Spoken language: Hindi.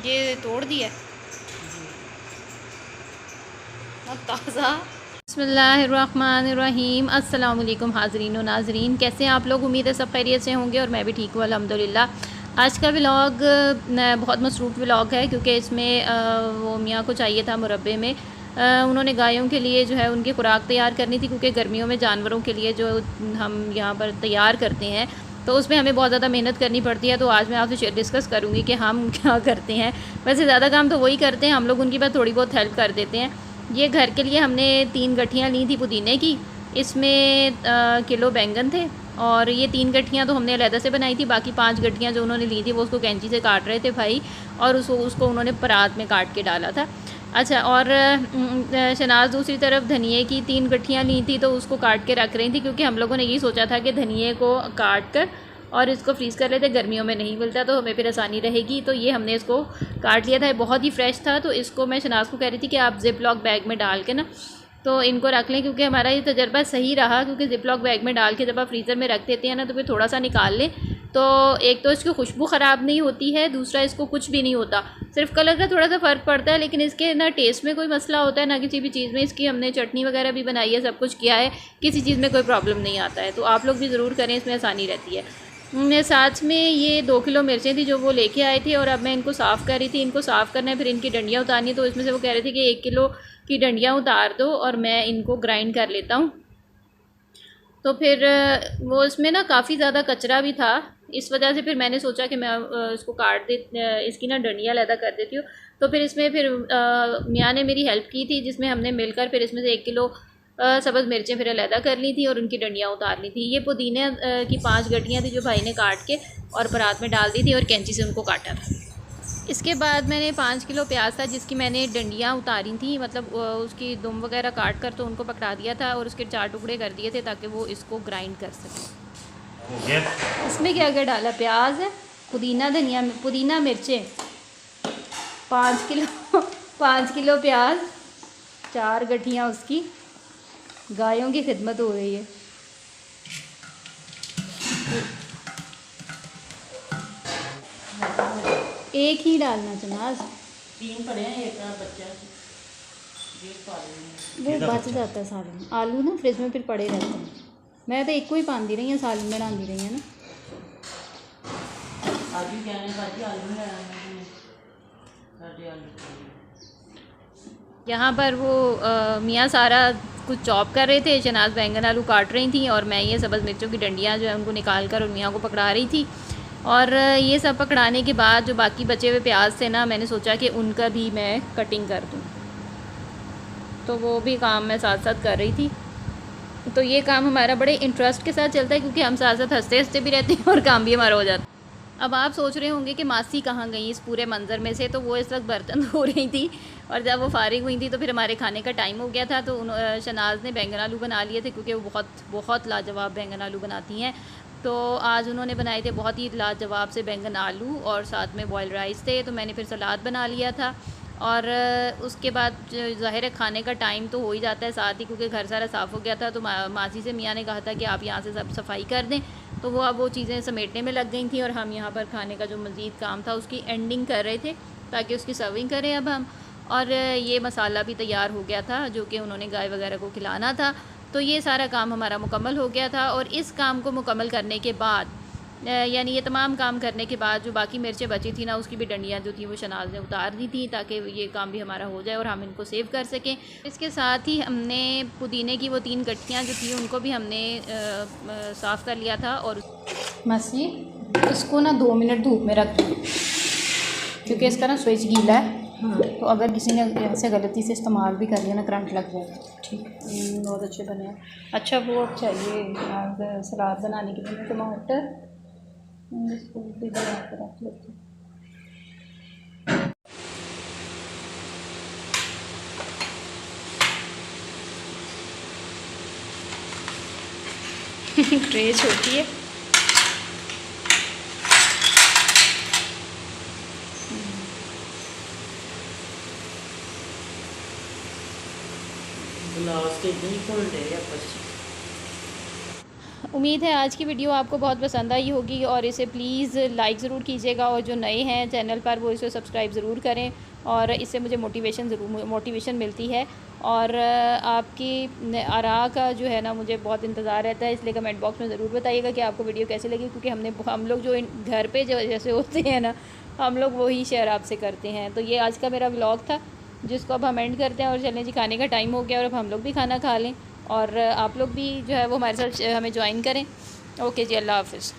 ये तोड़ दिया ताज़ा। बिस्मिल्लाहिर्रहमानिर्रहीम। अस्सलाम वालेकुम हाज़रीन व नाज़रीन, कैसे हैं आप लोग? उम्मीद है सब खैरियत से होंगे और मैं भी ठीक हूँ अल्हम्दुलिल्लाह। आज का व्लॉग बहुत मसरूफ़ व्लॉग है क्योंकि इसमें वो मियाँ को चाहिए था मुरब्बे में उन्होंने गायों के लिए जो है उनकी खुराक तैयार करनी थी, क्योंकि गर्मियों में जानवरों के लिए जो हम यहाँ पर तैयार करते हैं तो उसमें हमें बहुत ज़्यादा मेहनत करनी पड़ती है। तो आज मैं आपसे डिस्कस करूँगी कि हम क्या करते हैं। वैसे ज़्यादा काम तो वही करते हैं, हम लोग उनकी बात थोड़ी बहुत हेल्प कर देते हैं। ये घर के लिए हमने 3 गठियाँ ली थी पुदीने की, इसमें किलो बैंगन थे और ये 3 गठियाँ तो हमने अलहदा से बनाई थी। बाकी 5 गठियाँ जो उन्होंने ली थी वो उसको कैंची से काट रहे थे भाई, और उसको उन्होंने परात में काट के डाला था। अच्छा, और शनाज़ दूसरी तरफ धनिए की 3 गठियाँ ली थी तो उसको काट के रख रही थी, क्योंकि हम लोगों ने यही सोचा था कि धनिए को काट कर और इसको फ्रीज़ कर लेते, गर्मियों में नहीं मिलता तो हमें फिर आसानी रहेगी। तो ये हमने इसको काट लिया था, बहुत ही फ्रेश था। तो इसको मैं शनाज़ को कह रही थी कि आप ज़िप लॉक बैग में डाल के ना तो इनको रख लें, क्योंकि हमारा ये तजर्बा सही रहा। क्योंकि ज़िप लॉक बैग में डाल के जब आप फ्रीज़र में रख देते हैं ना तो फिर थोड़ा सा निकाल लें तो एक तो इसकी खुशबू ख़राब नहीं होती है, दूसरा इसको कुछ भी नहीं होता, सिर्फ कलर का थोड़ा सा फ़र्क पड़ता है, लेकिन इसके ना टेस्ट में कोई मसला होता है ना किसी भी चीज़ में। इसकी हमने चटनी वगैरह भी बनाई है, सब कुछ किया है, किसी चीज़ में कोई प्रॉब्लम नहीं आता है। तो आप लोग भी ज़रूर करें, इसमें आसानी रहती है। साथ में ये 2 किलो मिर्चें थी जो वो लेके आए थे और अब मैं इनको साफ़ कर रही थी। इनको साफ़ करना है, फिर इनकी डंडियाँ उतारनी, तो इसमें से वो कह रहे थे कि 1 किलो की डंडियाँ उतार दो और मैं इनको ग्राइंड कर लेता हूँ। तो फिर वो इसमें ना काफ़ी ज़्यादा कचरा भी था, इस वजह से फिर मैंने सोचा कि मैं इसको काट दे, इसकी ना डंडियाँ अलहदा कर देती हूँ। तो फिर इसमें फिर मियाँ ने मेरी हेल्प की थी, जिसमें हमने मिलकर फिर इसमें से 1 किलो सब्ज़ मिर्चें फिर अलहदा कर ली थी और उनकी डंडियाँ उतार ली थी। ये पुदीने की 5 गठियाँ थी जो भाई ने काट के और परात में डाल दी थी और कैंची से उनको काटा था। इसके बाद मैंने 5 किलो प्याज था जिसकी मैंने डंडियाँ उतारी थी, मतलब उसकी दुम वगैरह काट कर तो उनको पकड़ा दिया था और उसके 4 टुकड़े कर दिए थे ताकि वो इसको ग्राइंड कर सकें। इसमें क्या क्या डाला? प्याज, पुदीना, धनिया, पुदीना, मिर्चें, 5 किलो 5 किलो प्याज, 4 गठियाँ उसकी। गायों की खिदमत हो रही है। एक ही डालना चनाज, 3 पड़े हैं, एक बच्चा वो बच जाता है सालन। आलू ना फ्रिज में फिर पड़े रहते हैं। मैं तो एक को ही पान दी रही हूँ, सालन बना दी रही है ना। आलू क्या है बाजी, आलू में यहाँ पर वो मियाँ सारा कुछ चॉप कर रहे थे, शनाज बैंगन आलू काट रही थी और मैं ये सब्ज़ मिर्चों की डंडियाँ जो है उनको निकाल कर और मियाँ को पकड़ा रही थी। और ये सब पकड़ाने के बाद जो बाकी बचे हुए प्याज थे ना, मैंने सोचा कि उनका भी मैं कटिंग कर दूँ, तो वो भी काम मैं साथ साथ कर रही थी। तो ये काम हमारा बड़े इंटरेस्ट के साथ चलता है, क्योंकि हम साथ साथ हंसते हंसते भी रहते हैं और काम भी हमारा हो जाता है। अब आप सोच रहे होंगे कि मासी कहाँ गई इस पूरे मंज़र में से, तो वो इस वक्त बर्तन धो रही थी और जब वो फारिग हुई थी तो फिर हमारे खाने का टाइम हो गया था। तो शनाज ने बैंगन आलू बना लिए थे, क्योंकि वो बहुत बहुत लाजवाब बैंगन आलू बनाती हैं। तो आज उन्होंने बनाए थे बहुत ही लाजवाब से बैंगन आलू और साथ में बॉयल राइस थे। तो मैंने फिर सलाद बना लिया था और उसके बाद ज़ाहिर है खाने का टाइम तो हो ही जाता है साथ ही, क्योंकि घर सारा साफ़ हो गया था। तो मासी से मियाँ ने कहा था कि आप यहाँ से सब सफाई कर दें, तो वो अब वो चीज़ें समेटने में लग गई थी और हम यहाँ पर खाने का जो मज़ीद काम था उसकी एंडिंग कर रहे थे ताकि उसकी सर्विंग करें अब हम। और ये मसाला भी तैयार हो गया था जो कि उन्होंने गाय वगैरह को खिलाना था। तो ये सारा काम हमारा मुकम्मल हो गया था और इस काम को मुकम्मल करने के बाद यानी ये तमाम काम करने के बाद जो बाकी मिर्चें बची थी ना, उसकी भी डंडियाँ जो थी वो शनाज ने उतार दी थी ताकि ये काम भी हमारा हो जाए और हम इनको सेव कर सकें। इसके साथ ही हमने पुदीने की वो 3 गठियाँ जो थी उनको भी हमने साफ़ कर लिया था। और मसी इसको ना 2 मिनट धूप में रख दें, क्योंकि इसका ना स्विच गीला है। तो अगर किसी ने ऐसे गलती से इस्तेमाल भी कर लिया ना, करंट लग जाएगा। ठीक, बहुत अच्छे बने हैं। अच्छा, वो अब चाहिए सलाद बनाने के लिए टमाटर, इसको भी बना कर रख लेते हैं। ट्रे छोटी है। गिलास के नहीं खोल रहे आपस। उम्मीद है आज की वीडियो आपको बहुत पसंद आई होगी और इसे प्लीज़ लाइक ज़रूर कीजिएगा और जो नए हैं चैनल पर वो इसे सब्सक्राइब ज़रूर करें और इससे मुझे मोटिवेशन मिलती है। और आपकी आरा का जो है ना मुझे बहुत इंतज़ार रहता है, इसलिए कमेंट बॉक्स में ज़रूर बताइएगा कि आपको वीडियो कैसे लगी, क्योंकि हम लोग जो घर पे जो जैसे होते हैं ना, हम लोग वही शेयर आपसे करते हैं। तो ये आज का मेरा व्लॉग था जिसको अब हम एंड करते हैं और चलें जी, खाने का टाइम हो गया और अब हम लोग भी खाना खा लें और आप लोग भी जो है वो हमारे साथ हमें ज्वाइन करें। ओके जी, अल्लाह हाफ़िज़।